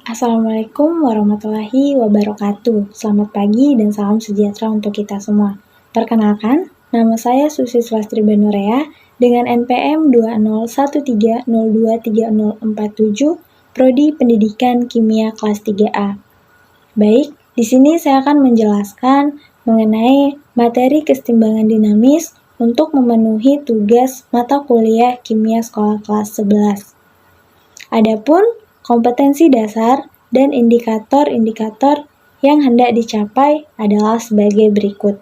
Assalamualaikum warahmatullahi wabarakatuh. Selamat pagi dan salam sejahtera untuk kita semua. Perkenalkan, nama saya Susi Swastri Banurea dengan NPM 2013023047, Prodi Pendidikan Kimia kelas 3A. Baik, di sini saya akan menjelaskan mengenai materi kesetimbangan dinamis untuk memenuhi tugas mata kuliah kimia sekolah kelas 11. Adapun kompetensi dasar dan indikator-indikator yang hendak dicapai adalah sebagai berikut.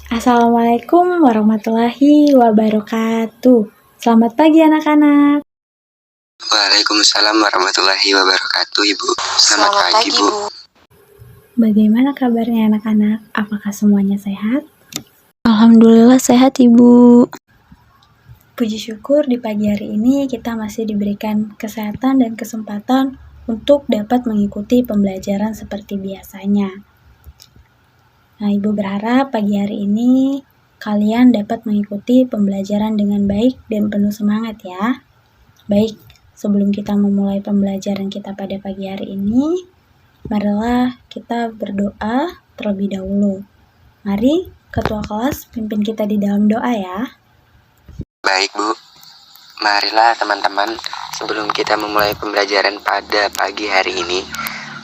Assalamualaikum warahmatullahi wabarakatuh. Selamat pagi anak-anak. Waalaikumsalam warahmatullahi wabarakatuh, Ibu. Selamat pagi, Bu. Bagaimana kabarnya anak-anak? Apakah semuanya sehat? Alhamdulillah sehat, Ibu. Puji syukur di pagi hari ini kita masih diberikan kesehatan dan kesempatan untuk dapat mengikuti pembelajaran seperti biasanya. Nah, Ibu berharap pagi hari ini kalian dapat mengikuti pembelajaran dengan baik dan penuh semangat ya. Baik, sebelum kita memulai pembelajaran kita pada pagi hari ini, marilah kita berdoa terlebih dahulu. Mari ketua kelas pimpin kita di dalam doa ya. Baik, Bu. Marilah teman-teman, sebelum kita memulai pembelajaran pada pagi hari ini,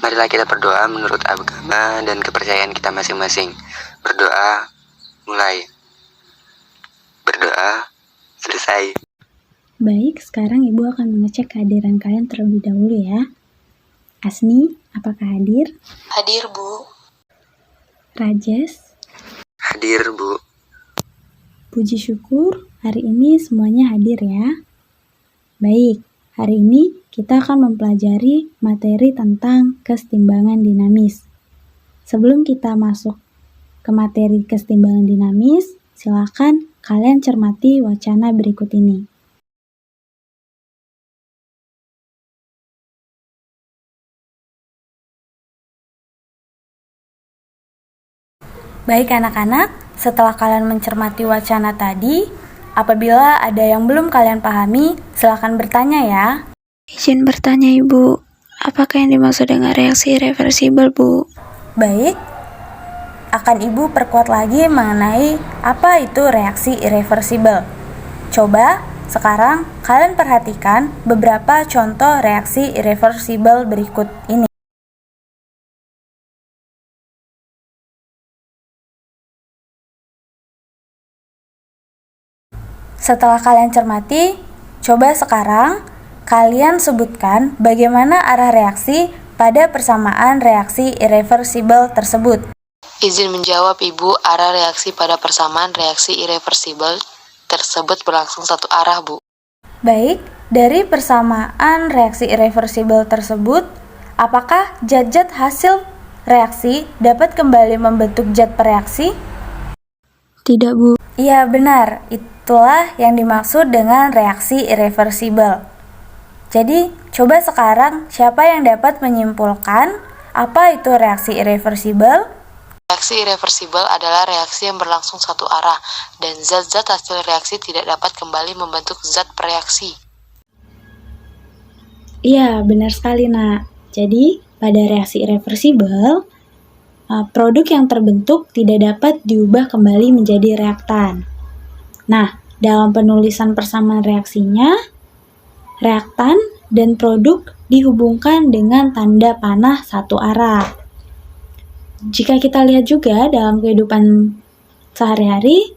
marilah kita berdoa menurut agama dan kepercayaan kita masing-masing. Berdoa, mulai. Berdoa, selesai. Baik, sekarang Ibu akan mengecek kehadiran kalian terlebih dahulu ya. Asni, apakah hadir? Hadir, Bu. Rajes? Hadir, Bu. Puji syukur, hari ini semuanya hadir ya. Baik, hari ini kita akan mempelajari materi tentang kesetimbangan dinamis. Sebelum kita masuk ke materi kesetimbangan dinamis, silakan kalian cermati wacana berikut ini. Baik anak-anak, setelah kalian mencermati wacana tadi, apabila ada yang belum kalian pahami, silakan bertanya ya. Izin bertanya Ibu, apakah yang dimaksud dengan reaksi irreversibel, Bu? Baik, akan Ibu perkuat lagi mengenai apa itu reaksi irreversibel. Coba sekarang kalian perhatikan beberapa contoh reaksi irreversibel berikut ini. Setelah kalian cermati, coba sekarang kalian sebutkan bagaimana arah reaksi pada persamaan reaksi irreversibel tersebut. Izin menjawab, Ibu. Arah reaksi pada persamaan reaksi irreversibel tersebut berlangsung satu arah, Bu. Baik, dari persamaan reaksi irreversibel tersebut, apakah zat-zat hasil reaksi dapat kembali membentuk zat pereaksi? Tidak, Bu. Iya, benar. Itulah yang dimaksud dengan reaksi irreversibel. Jadi, coba sekarang siapa yang dapat menyimpulkan apa itu reaksi irreversibel? Reaksi irreversibel adalah reaksi yang berlangsung satu arah dan zat-zat hasil reaksi tidak dapat kembali membentuk zat pereaksi. Iya, benar sekali, Nak. Jadi, pada reaksi irreversibel, produk yang terbentuk tidak dapat diubah kembali menjadi reaktan. Nah, dalam penulisan persamaan reaksinya, reaktan dan produk dihubungkan dengan tanda panah satu arah. Jika kita lihat juga dalam kehidupan sehari-hari,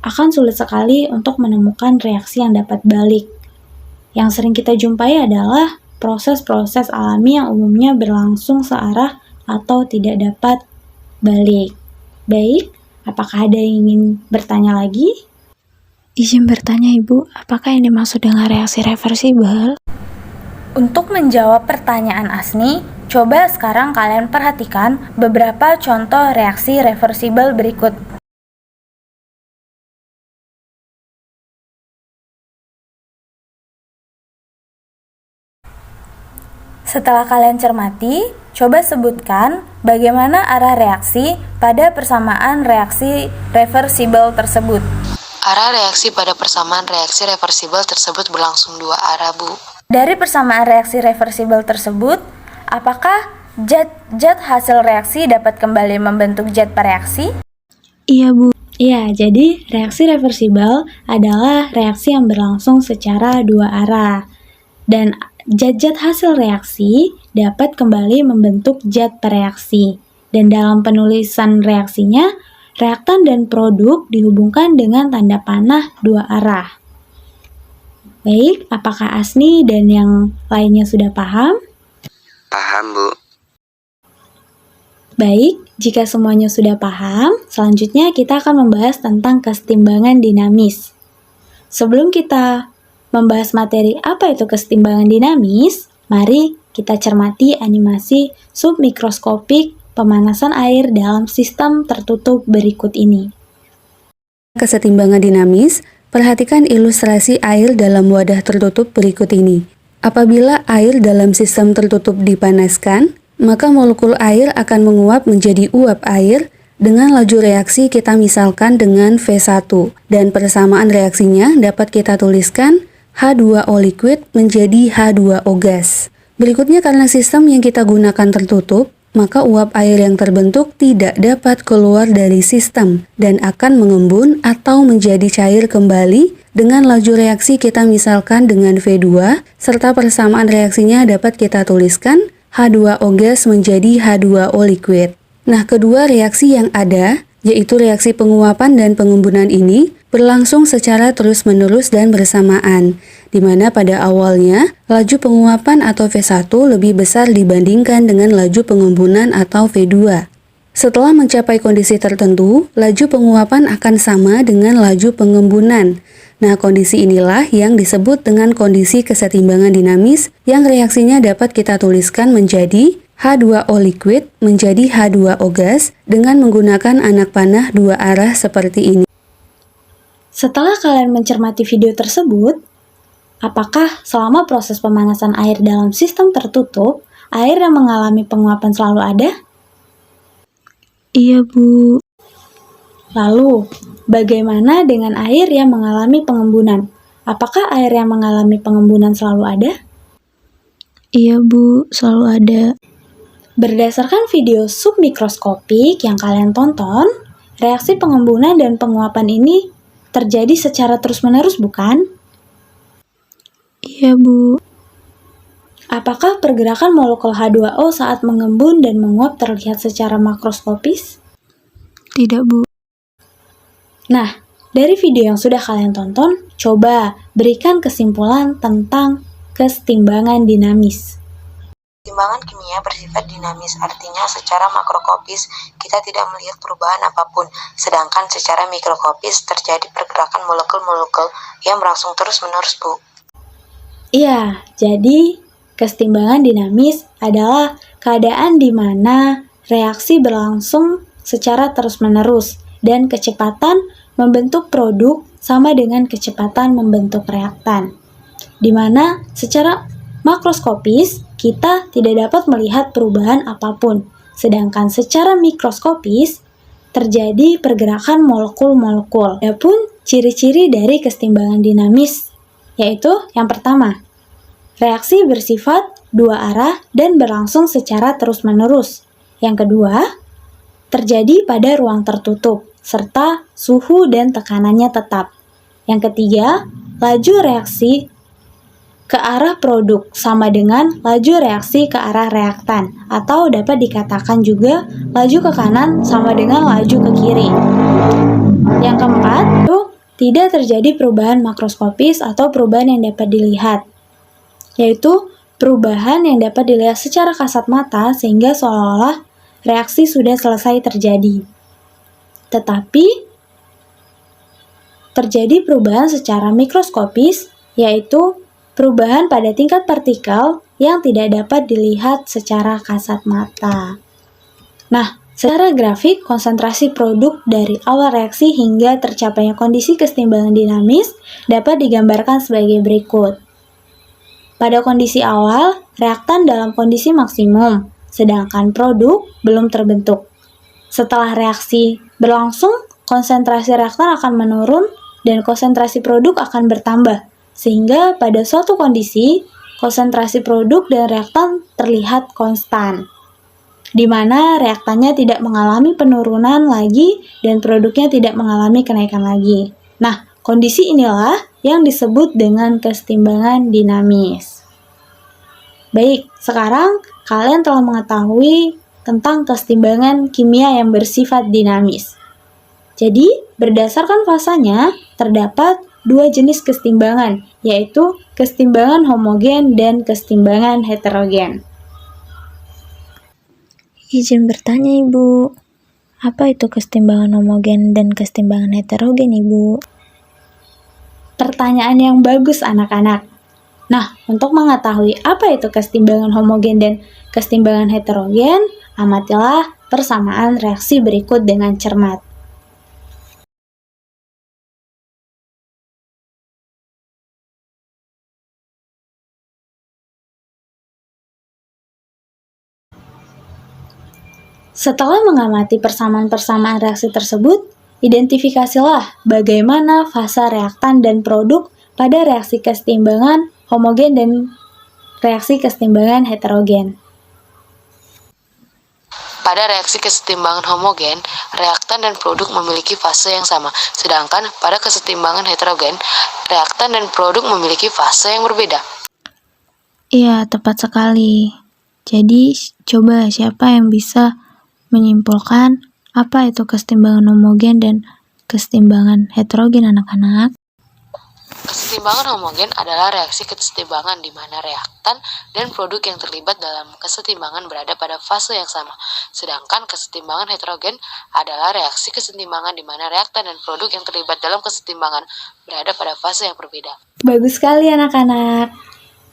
akan sulit sekali untuk menemukan reaksi yang dapat balik. Yang sering kita jumpai adalah proses-proses alami yang umumnya berlangsung searah atau tidak dapat balik. Baik, apakah ada yang ingin bertanya lagi? Izin bertanya Ibu, apakah yang dimaksud dengan reaksi reversibel? Untuk menjawab pertanyaan Asni, coba sekarang kalian perhatikan beberapa contoh reaksi reversibel berikut. Setelah kalian cermati, coba sebutkan bagaimana arah reaksi pada persamaan reaksi reversibel tersebut. Arah reaksi pada persamaan reaksi reversibel tersebut berlangsung dua arah, Bu. Dari persamaan reaksi reversibel tersebut, apakah zat hasil reaksi dapat kembali membentuk zat pereaksi? Iya Bu. Iya, jadi reaksi reversibel adalah reaksi yang berlangsung secara dua arah. Dan zat-zat hasil reaksi dapat kembali membentuk zat pereaksi. Dan dalam penulisan reaksinya, reaktan dan produk dihubungkan dengan tanda panah dua arah. Baik, apakah Asni dan yang lainnya sudah paham? Paham, Bu. Baik, jika semuanya sudah paham, selanjutnya kita akan membahas tentang kesetimbangan dinamis. Sebelum kita membahas materi apa itu kesetimbangan dinamis, mari kita cermati animasi submikroskopik pemanasan air dalam sistem tertutup berikut ini. Kesetimbangan dinamis, perhatikan ilustrasi air dalam wadah tertutup berikut ini. Apabila air dalam sistem tertutup dipanaskan, maka molekul air akan menguap menjadi uap air dengan laju reaksi kita misalkan dengan V1, dan persamaan reaksinya dapat kita tuliskan H2O liquid menjadi H2O gas. Berikutnya, karena sistem yang kita gunakan tertutup, maka uap air yang terbentuk tidak dapat keluar dari sistem dan akan mengembun atau menjadi cair kembali dengan laju reaksi kita misalkan dengan V2, serta persamaan reaksinya dapat kita tuliskan H2O gas menjadi H2O liquid. Nah, kedua reaksi yang ada, yaitu reaksi penguapan dan pengembunan ini, berlangsung secara terus-menerus dan bersamaan, di mana pada awalnya laju penguapan atau V1 lebih besar dibandingkan dengan laju pengembunan atau V2. Setelah mencapai kondisi tertentu, laju penguapan akan sama dengan laju pengembunan. Nah, kondisi inilah yang disebut dengan kondisi kesetimbangan dinamis yang reaksinya dapat kita tuliskan menjadi H2O liquid menjadi H2O gas dengan menggunakan anak panah dua arah seperti ini. Setelah kalian mencermati video tersebut, apakah selama proses pemanasan air dalam sistem tertutup, air yang mengalami penguapan selalu ada? Iya Bu. Lalu, bagaimana dengan air yang mengalami pengembunan? Apakah air yang mengalami pengembunan selalu ada? Iya Bu, selalu ada. Berdasarkan video submikroskopik yang kalian tonton, reaksi pengembunan dan penguapan ini terjadi secara terus-menerus, bukan? Iya Bu. Apakah pergerakan molekul H2O saat mengembun dan menguap terlihat secara makroskopis? Tidak Bu. Nah, dari video yang sudah kalian tonton, coba berikan kesimpulan tentang kesetimbangan dinamis. Kesetimbangan kimia bersifat dinamis, artinya secara makroskopis kita tidak melihat perubahan apapun, sedangkan secara mikroskopis terjadi pergerakan molekul-molekul yang berlangsung terus-menerus, Bu. Iya, jadi kesetimbangan dinamis adalah keadaan di mana reaksi berlangsung secara terus-menerus dan kecepatan membentuk produk sama dengan kecepatan membentuk reaktan, di mana secara makroskopis kita tidak dapat melihat perubahan apapun, sedangkan secara mikroskopis terjadi pergerakan molekul-molekul. Adapun ciri-ciri dari kesetimbangan dinamis, yaitu yang pertama, reaksi bersifat dua arah dan berlangsung secara terus-menerus. Yang kedua, terjadi pada ruang tertutup, serta suhu dan tekanannya tetap. Yang ketiga, laju reaksi ke arah produk sama dengan laju reaksi ke arah reaktan, atau dapat dikatakan juga laju ke kanan sama dengan laju ke kiri. Yang keempat, tidak terjadi perubahan makroskopis atau perubahan yang dapat dilihat, yaitu perubahan yang dapat dilihat secara kasat mata sehingga seolah-olah reaksi sudah selesai terjadi. Tetapi, terjadi perubahan secara mikroskopis, yaitu perubahan pada tingkat partikel yang tidak dapat dilihat secara kasat mata. Nah, secara grafik, konsentrasi produk dari awal reaksi hingga tercapainya kondisi kesetimbangan dinamis dapat digambarkan sebagai berikut. Pada kondisi awal, reaktan dalam kondisi maksimum, sedangkan produk belum terbentuk. Setelah reaksi berlangsung, konsentrasi reaktan akan menurun dan konsentrasi produk akan bertambah, sehingga pada suatu kondisi, konsentrasi produk dan reaktan terlihat konstan, di mana reaktannya tidak mengalami penurunan lagi dan produknya tidak mengalami kenaikan lagi. Nah, kondisi inilah yang disebut dengan kesetimbangan dinamis. Baik, sekarang kalian telah mengetahui tentang kesetimbangan kimia yang bersifat dinamis. Jadi, berdasarkan fasanya, terdapat dua jenis kesetimbangan, yaitu kesetimbangan homogen dan kesetimbangan heterogen. Izin bertanya, Ibu. Apa itu kesetimbangan homogen dan kesetimbangan heterogen, Ibu? Pertanyaan yang bagus, anak-anak. Nah, untuk mengetahui apa itu kesetimbangan homogen dan kesetimbangan heterogen, amatilah persamaan reaksi berikut dengan cermat. Setelah mengamati persamaan-persamaan reaksi tersebut, identifikasilah bagaimana fase reaktan dan produk pada reaksi kesetimbangan homogen dan reaksi kesetimbangan heterogen. Pada reaksi kesetimbangan homogen, reaktan dan produk memiliki fase yang sama, sedangkan pada kesetimbangan heterogen, reaktan dan produk memiliki fase yang berbeda. Iya, tepat sekali. Jadi, coba siapa yang bisa menyimpulkan apa itu kesetimbangan homogen dan kesetimbangan heterogen, anak-anak? Kesetimbangan homogen adalah reaksi kesetimbangan di mana reaktan dan produk yang terlibat dalam kesetimbangan berada pada fase yang sama. Sedangkan kesetimbangan heterogen adalah reaksi kesetimbangan di mana reaktan dan produk yang terlibat dalam kesetimbangan berada pada fase yang berbeda. Bagus sekali, anak-anak.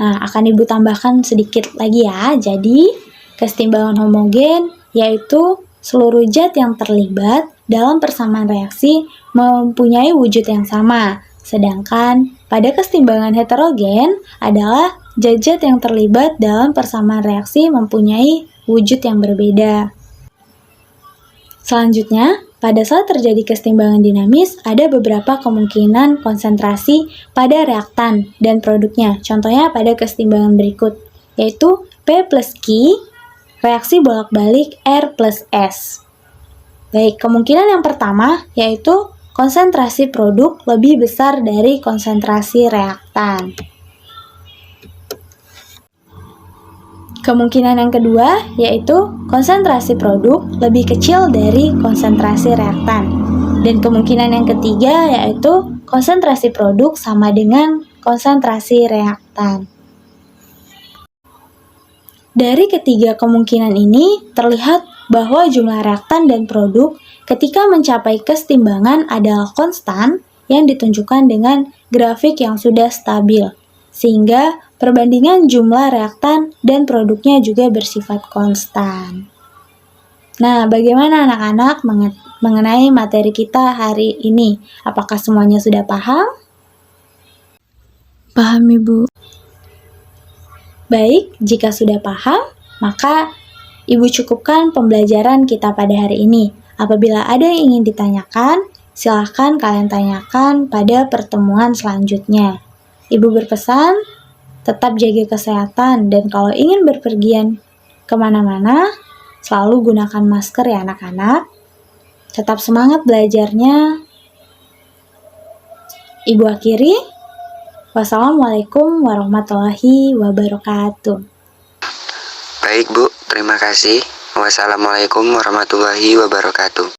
Nah, akan Ibu tambahkan sedikit lagi ya. Jadi, kesetimbangan homogen yaitu seluruh zat yang terlibat dalam persamaan reaksi mempunyai wujud yang sama. Sedangkan pada kesetimbangan heterogen adalah zat-zat yang terlibat dalam persamaan reaksi mempunyai wujud yang berbeda. Selanjutnya, pada saat terjadi kesetimbangan dinamis, ada beberapa kemungkinan konsentrasi pada reaktan dan produknya. Contohnya pada kesetimbangan berikut, yaitu P plus Q, reaksi bolak-balik R plus S. Baik, kemungkinan yang pertama yaitu konsentrasi produk lebih besar dari konsentrasi reaktan. Kemungkinan yang kedua yaitu konsentrasi produk lebih kecil dari konsentrasi reaktan. Dan kemungkinan yang ketiga yaitu konsentrasi produk sama dengan konsentrasi reaktan. Dari ketiga kemungkinan ini terlihat bahwa jumlah reaktan dan produk ketika mencapai kesetimbangan adalah konstan yang ditunjukkan dengan grafik yang sudah stabil, sehingga perbandingan jumlah reaktan dan produknya juga bersifat konstan. Nah, bagaimana anak-anak mengenai materi kita hari ini? Apakah semuanya sudah paham? Paham, Ibu. Baik, jika sudah paham, maka Ibu cukupkan pembelajaran kita pada hari ini. Apabila ada yang ingin ditanyakan, silahkan kalian tanyakan pada pertemuan selanjutnya. Ibu berpesan, tetap jaga kesehatan dan kalau ingin berpergian kemana-mana, selalu gunakan masker ya anak-anak. Tetap semangat belajarnya. Ibu akhiri, wassalamualaikum warahmatullahi wabarakatuh. Baik Bu, terima kasih. Wassalamualaikum warahmatullahi wabarakatuh.